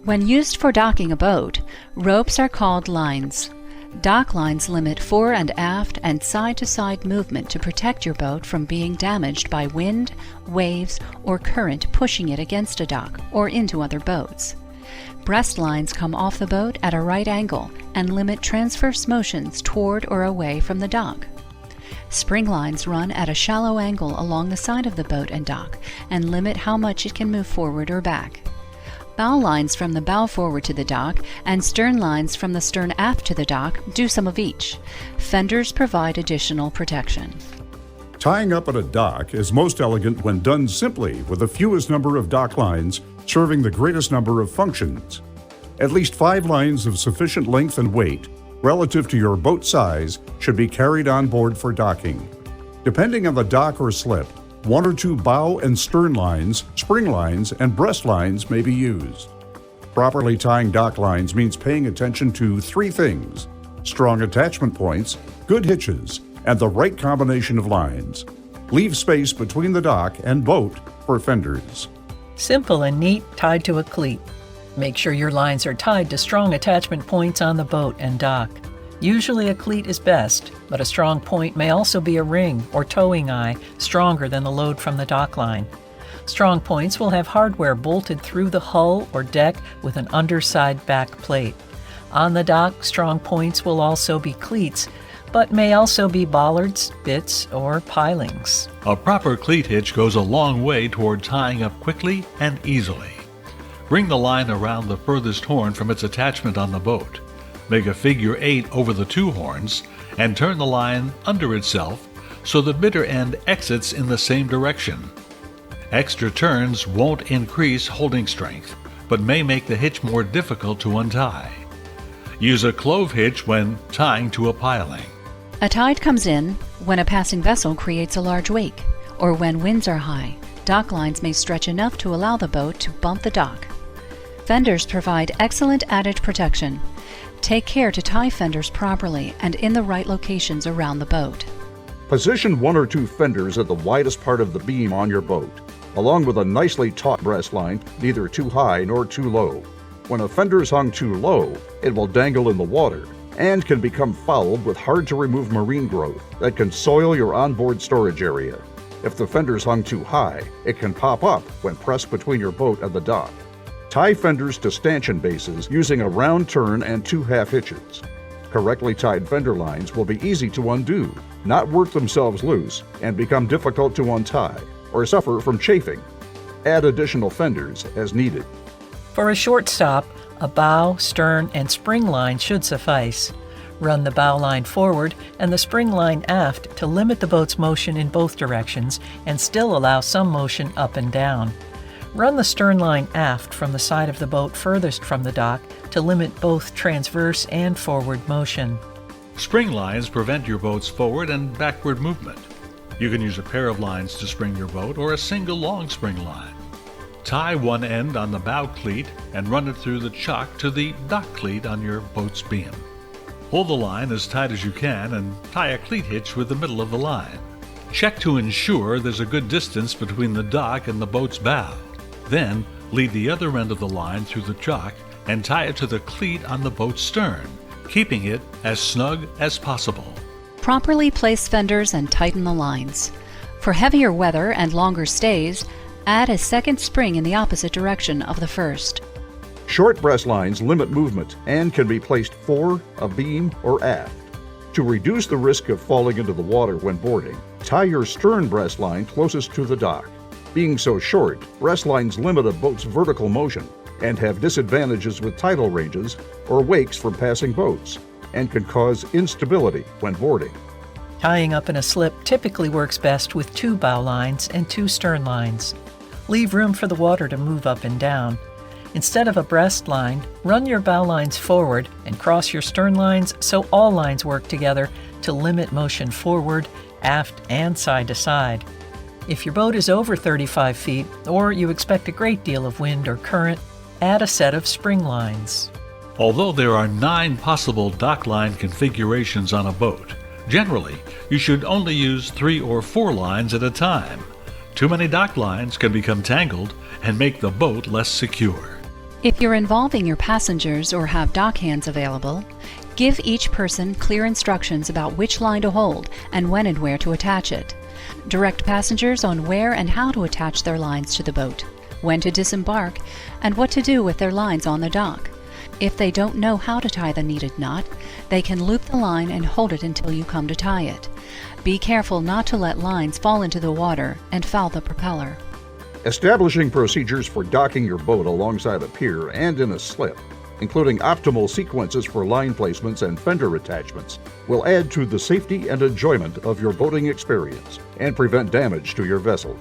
When used for docking a boat, ropes are called lines. Dock lines limit fore and aft and side-to-side movement to protect your boat from being damaged by wind, waves, or current pushing it against a dock or into other boats. Breast lines come off the boat at a right angle and limit transverse motions toward or away from the dock. Spring lines run at a shallow angle along the side of the boat and dock and limit how much it can move forward or back. Bow lines from the bow forward to the dock and stern lines from the stern aft to the dock do some of each. Fenders provide additional protection. Tying up at a dock is most elegant when done simply with the fewest number of dock lines serving the greatest number of functions. At least 5 lines of sufficient length and weight relative to your boat size should be carried on board for docking. Depending on the dock or slip, 1 or 2 bow and stern lines, spring lines, and breast lines may be used. Properly tying dock lines means paying attention to 3 things: strong attachment points, good hitches, and the right combination of lines. Leave space between the dock and boat for fenders. Simple and neat, tied to a cleat. Make sure your lines are tied to strong attachment points on the boat and dock. Usually a cleat is best, but a strong point may also be a ring or towing eye stronger than the load from the dock line. Strong points will have hardware bolted through the hull or deck with an underside back plate. On the dock, strong points will also be cleats, but may also be bollards, bits, or pilings. A proper cleat hitch goes a long way toward tying up quickly and easily. Bring the line around the furthest horn from its attachment on the boat. Make a figure 8 over the 2 horns and turn the line under itself so the bitter end exits in the same direction. Extra turns won't increase holding strength, but may make the hitch more difficult to untie. Use a clove hitch when tying to a piling. A tide comes in when a passing vessel creates a large wake, or when winds are high. Dock lines may stretch enough to allow the boat to bump the dock. Fenders provide excellent added protection. Take care to tie fenders properly and in the right locations around the boat. Position 1 or 2 fenders at the widest part of the beam on your boat, along with a nicely taut breast line, neither too high nor too low. When a fender is hung too low, it will dangle in the water and can become fouled with hard-to-remove marine growth that can soil your onboard storage area. If the fender is hung too high, it can pop up when pressed between your boat and the dock. Tie fenders to stanchion bases using a round turn and 2 half hitches. Correctly tied fender lines will be easy to undo, not work themselves loose, and become difficult to untie, or suffer from chafing. Add additional fenders as needed. For a short stop, a bow, stern, and spring line should suffice. Run the bow line forward and the spring line aft to limit the boat's motion in both directions and still allow some motion up and down. Run the stern line aft from the side of the boat furthest from the dock to limit both transverse and forward motion. Spring lines prevent your boat's forward and backward movement. You can use a pair of lines to spring your boat or a single long spring line. Tie one end on the bow cleat and run it through the chock to the dock cleat on your boat's beam. Hold the line as tight as you can and tie a cleat hitch with the middle of the line. Check to ensure there's a good distance between the dock and the boat's bow. Then, lead the other end of the line through the chock and tie it to the cleat on the boat's stern, keeping it as snug as possible. Properly place fenders and tighten the lines. For heavier weather and longer stays, add a second spring in the opposite direction of the first. Short breast lines limit movement and can be placed fore, abeam, or aft. To reduce the risk of falling into the water when boarding, tie your stern breast line closest to the dock. Being so short, breast lines limit a boat's vertical motion and have disadvantages with tidal ranges or wakes from passing boats, and can cause instability when boarding. Tying up in a slip typically works best with 2 bow lines and 2 stern lines. Leave room for the water to move up and down. Instead of a breast line, run your bow lines forward and cross your stern lines so all lines work together to limit motion forward, aft, and side to side. If your boat is over 35 feet or you expect a great deal of wind or current, add a set of spring lines. Although there are 9 possible dock line configurations on a boat, generally you should only use 3 or 4 lines at a time. Too many dock lines can become tangled and make the boat less secure. If you're involving your passengers or have dock hands available, give each person clear instructions about which line to hold and when and where to attach it. Direct passengers on where and how to attach their lines to the boat, when to disembark, and what to do with their lines on the dock. If they don't know how to tie the needed knot, they can loop the line and hold it until you come to tie it. Be careful not to let lines fall into the water and foul the propeller. Establishing procedures for docking your boat alongside a pier and in a slip, including optimal sequences for line placements and fender attachments, will add to the safety and enjoyment of your boating experience and prevent damage to your vessel.